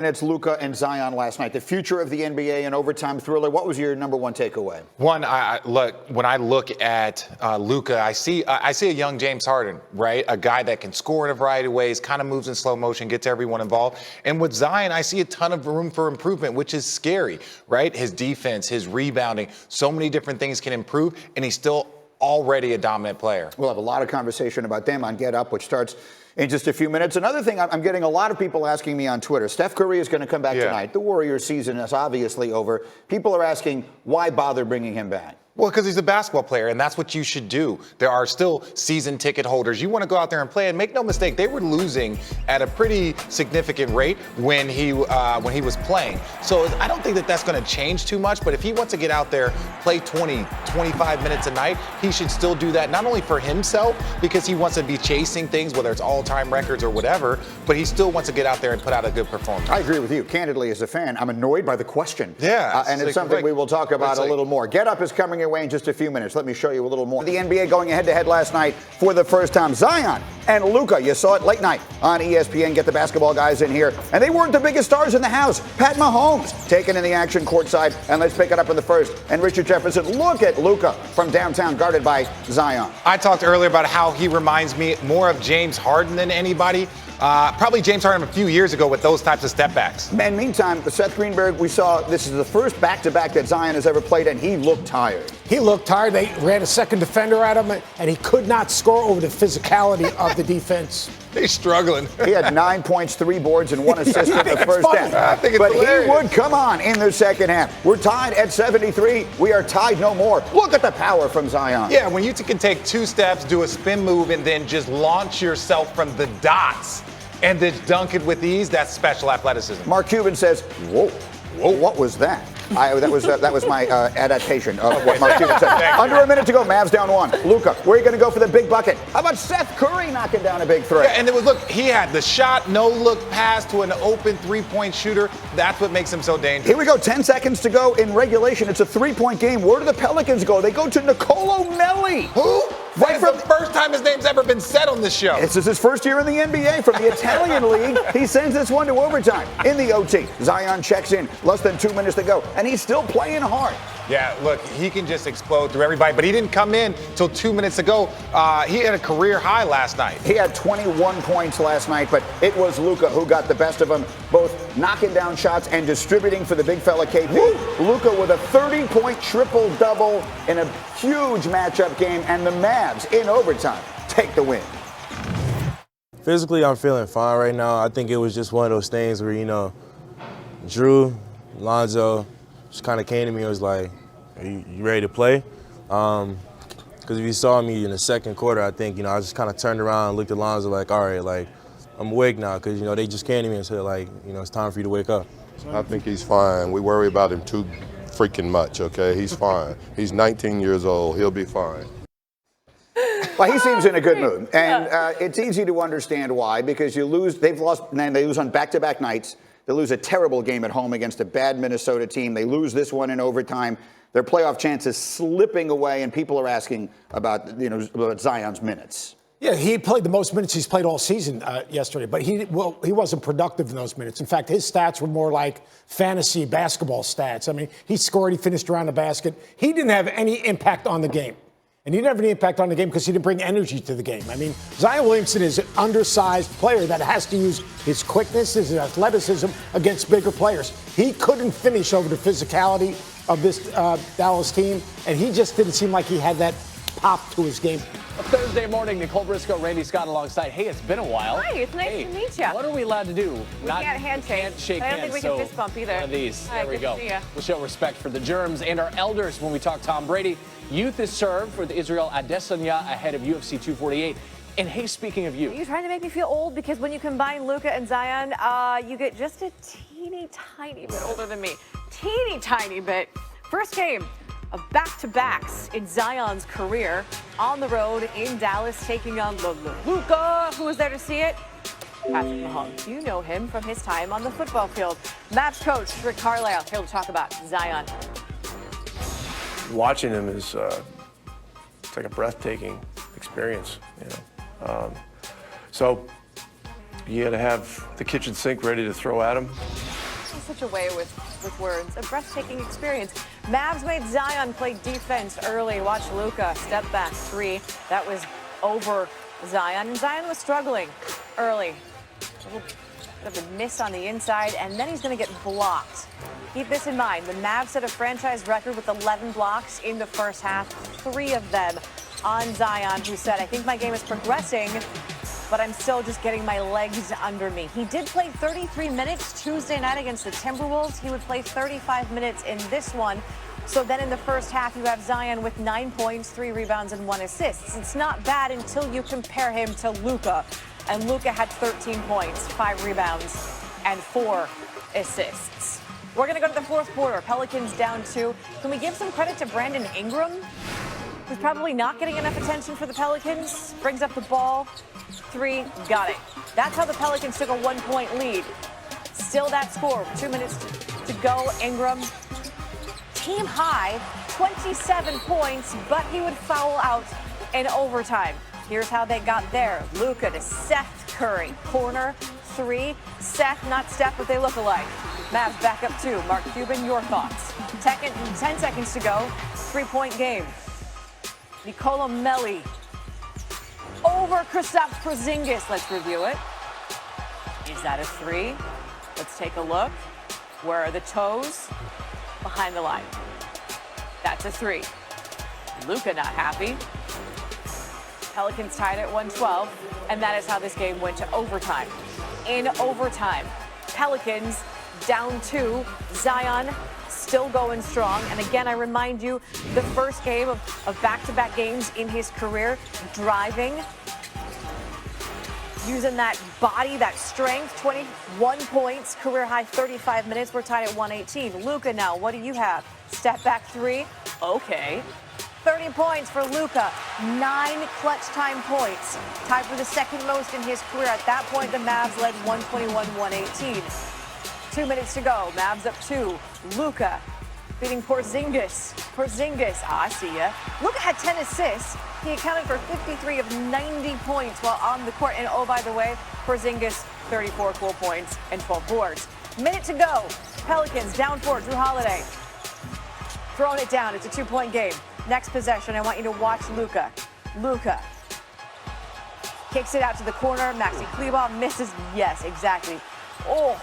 And it's Luka and Zion last night. The future of the NBA and overtime thriller. What was your number one takeaway? When I look at Luka, I see a young James Harden, right? A guy that can score in a variety of ways, kind of moves in slow motion, gets everyone involved. And with Zion, I see a ton of room for improvement, which is scary, right? His defense, his rebounding, so many different things can improve, and he's still already a dominant player. We'll have a lot of conversation about them on Get Up, which starts in just a few minutes. Another thing, I'm getting a lot of people asking me on Twitter. Steph Curry is going to come back tonight. The Warriors season is obviously over. People are asking, why bother bringing him back? Well, because he's a basketball player, and that's what you should do. There are still season ticket holders. You want to go out there and play, and make no mistake, they were losing at a pretty significant rate when he was playing. So I don't think that that's going to change too much, but if he wants to get out there, play 20, 25 minutes a night, he should still do that, not only for himself, because he wants to be chasing things, whether it's all-time records or whatever, but he still wants to get out there and put out a good performance. I agree with you. Candidly, as a fan, I'm annoyed by the question. Yeah. And it's something we will talk about a little more. Get Up is coming your way in just a few minutes. Let me show you a little more. The NBA going head-to-head last night for the first time. Zion and Luka. You saw it late night on ESPN. Get the basketball guys in here. And they weren't the biggest stars in the house. Pat Mahomes taking in the action courtside. And let's pick it up in the first. And Richard Jefferson, look at Luka from downtown, guarded by Zion. I talked earlier about how he reminds me more of James Harden than anybody. Probably James Harden a few years ago with those types of step backs. And meantime, Seth Greenberg, we saw this is the first back-to-back that Zion has ever played, and he looked tired. He looked tired. They ran a second defender at him, and he could not score over the physicality of the defense. He's struggling. He had 9 points, 3 boards, and 1 assist in the first half. I think it's but hilarious. He would come on in the second half. We're tied at 73. We are tied no more. Look at the power from Zion. Yeah, when you can take 2 steps, do a spin move, and then just launch yourself from the dots and then dunk it with ease, that's special athleticism. Mark Cuban says, whoa, what was that? That was my adaptation of what Mark Cuban said. Under a minute to go, Mavs down 1. Luka, where are you going to go for the big bucket? How about Seth Curry knocking down a big three? Yeah, and it was, look, he had the shot, no-look pass to an open three-point shooter. That's what makes him so dangerous. Here we go, 10 seconds to go in regulation. It's a 3-point game. Where do the Pelicans go? They go to Nicolo Melli. Who? Right from the first time his name's ever been said on this show. This is his first year in the NBA from the Italian League. He sends this one to overtime. In the OT, Zion checks in. Less than 2 minutes to go, and he's still playing hard. Yeah, look, he can just explode through everybody, but he didn't come in till 2 minutes ago. He had a career high last night. He had 21 points last night, but it was Luka who got the best of him, both knocking down shots and distributing for the big fella KP. Luka with a 30-point triple-double in a huge matchup game, and the Mavs in overtime take the win. Physically, I'm feeling fine right now. I think it was just one of those things where, Drew, Lonzo just kind of came to me and was like, are you ready to play? Because if you saw me in the second quarter, I think, I just kind of turned around and looked at Lonzo like, all right, like, I'm awake now because, they just came to me and said, like, it's time for you to wake up. I think he's fine. We worry about him too freaking much, okay? He's fine. He's 19 years old. He'll be fine. Well, he seems in a good mood, and it's easy to understand why, because you lose. They lose on back-to-back nights. They lose a terrible game at home against a bad Minnesota team. They lose this one in overtime. Their playoff chances slipping away, and people are asking about Zion's minutes. Yeah, he played the most minutes he's played all season yesterday, but he wasn't productive in those minutes. In fact, his stats were more like fantasy basketball stats. I mean, he scored, he finished around the basket. He didn't have any impact on the game. And he didn't have any impact on the game because he didn't bring energy to the game. I mean, Zion Williamson is an undersized player that has to use his quickness, his athleticism against bigger players. He couldn't finish over the physicality of this Dallas team, and he just didn't seem like he had that pop to his game. A Thursday morning, Nicole Briscoe, Randy Scott alongside. Hey, it's been a while. Hi, it's nice to meet you. What are we allowed to do? We can't handshake. Can't shake I don't hands, think we can fist bump either. One of these. Hi, there we good go. to see ya. We'll show respect for the germs and our elders when we talk Tom Brady. Youth is served for the Israel Adesanya ahead of UFC 248. And hey, speaking of you. You're trying to make me feel old because when you combine Luka and Zion, you get just a teeny tiny bit older than me. Teeny tiny bit. First game of back-to-backs in Zion's career on the road in Dallas, taking on Luka. Who was there to see it? Patrick Mahomes. You know him from his time on the football field. Mavs coach Rick Carlisle here to talk about Zion. Watching him is it's like a breathtaking experience, so you got to have the kitchen sink ready to throw at him. such a way with words. A breathtaking experience. Mavs made Zion play defense early. Watch Luka step back three. That was over Zion. And Zion was struggling early. A little bit of a miss on the inside, and then he's going to get blocked. Keep this in mind. The Mavs set a franchise record with 11 blocks in the first half, 3 of them on Zion, who said, I think my game is progressing, but I'm still just getting my legs under me. He did play 33 minutes Tuesday night against the Timberwolves. He would play 35 minutes in this one. So then in the first half, you have Zion with 9 points, 3 rebounds, and 1 assist. It's not bad until you compare him to Luka. And Luka had 13 points, 5 rebounds, and 4 assists. We're going to go to the fourth quarter. Pelicans down 2. Can we give some credit to Brandon Ingram, who's probably not getting enough attention for the Pelicans? Brings up the ball. 3, got it. That's how the Pelicans took a 1-point lead. Still that score. 2 minutes to go. Ingram, team high, 27 points, but he would foul out in overtime. Here's how they got there. Luka to Seth Curry. Corner 3. Seth, not Steph, but they look alike. Mavs back up 2. Mark Cuban, your thoughts. 10 seconds to go. 3-point game. Nikola Melli over Kristaps Porzingis. Let's review it. Is that a 3? Let's take a look. Where are the toes? Behind the line. That's a 3. Luka not happy. Pelicans tied at 112, and that is how this game went to overtime. In overtime, Pelicans down 2. Zion still going strong. And again, I remind you, the first game of back-to-back games in his career, driving, using that body, that strength, 21 points, career high 35 minutes. We're tied at 118. Luka now, what do you have? Step back 3? Okay. 30 points for Luka, 9 clutch time points, tied for the second most in his career. At that point, the Mavs led 121-118. 2 minutes to go. Mavs up 2. Luka beating Porzingis. I see ya. Luka had 10 assists. He accounted for 53 of 90 points while on the court. And oh, by the way, Porzingis, 34 cool points and 12 boards. Minute to go. Pelicans down 4. Drew Holiday throwing it down. It's a 2-point game. Next possession, I want you to watch Luka. Luka kicks it out to the corner. Maxi Kleber misses. Yes, exactly. Oh.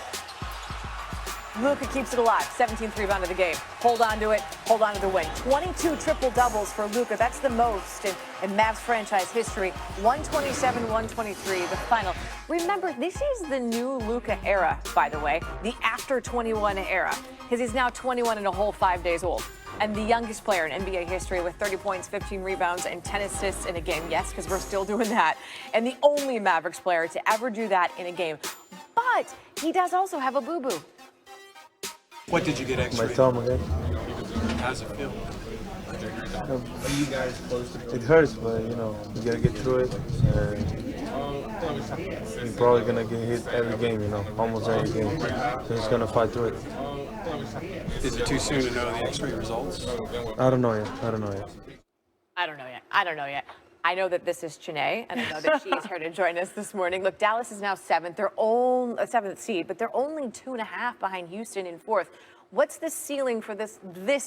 Luka keeps it alive. 17th rebound of the game. Hold on to it. Hold on to the win. 22 triple-doubles for Luka. That's the most in Mavs franchise history. 127-123, the final. Remember, this is the new Luka era, by the way. The after 21 era. Because he's now 21 and a whole 5 days old. And the youngest player in NBA history with 30 points, 15 rebounds, and 10 assists in a game. Yes, because we're still doing that. And the only Mavericks player to ever do that in a game. But he does also have a boo-boo. What did you get extra? My thumb again. How's it feel? Are you guys close to it? It hurts, but you know, you gotta get through it. You're probably gonna get hit every game, you know, almost every game. So just gonna fight through it. Is it too soon to know the X-ray results? I don't know yet. I don't know yet. I know that this is Chanae, and I know that she's here to join us this morning. Look, Dallas is now 7th. They're only a 7th seed, but they're only 2.5 behind Houston in 4th. What's the ceiling for this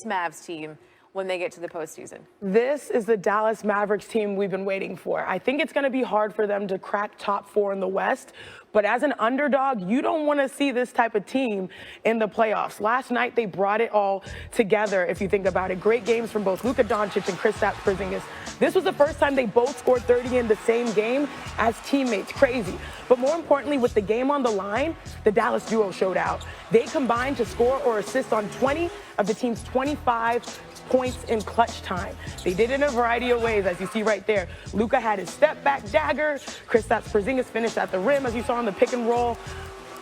Mavs team when they get to the postseason? This is the Dallas Mavericks team we've been waiting for. I think it's going to be hard for them to crack top 4 in the West, but as an underdog, you don't want to see this type of team in the playoffs. Last night, they brought it all together, if you think about it. Great games from both Luka Doncic and Kristaps Porzingis. This was the first time they both scored 30 in the same game as teammates. Crazy. But more importantly, with the game on the line, the Dallas duo showed out. They combined to score or assist on 20 of the team's 25 points in clutch time. They did it in a variety of ways, as you see right there. Luka had his step-back dagger. Kristaps Porzingis finished at the rim, as you saw on the pick and roll.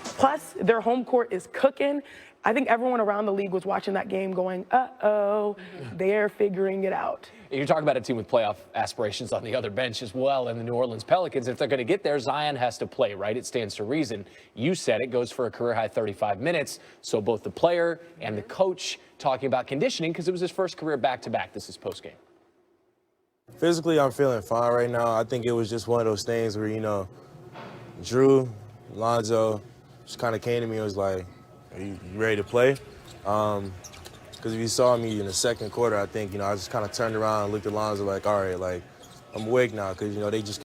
Plus, their home court is cooking. I think everyone around the league was watching that game going, uh-oh, they're figuring it out. You're talking about a team with playoff aspirations on the other bench as well, and the New Orleans Pelicans. If they're going to get there, Zion has to play, right? It stands to reason. You said it goes for a career-high 35 minutes, so both the player and the coach talking about conditioning because it was his first career back-to-back. This is postgame. Physically, I'm feeling fine right now. I think it was just one of those things where, you know, Drew, Lonzo just kind of came to me and was like, you ready to play? Because if you saw me in the second quarter, I think, I just kind of turned around and looked at Lonzo like, all right, like, I'm awake now because, they just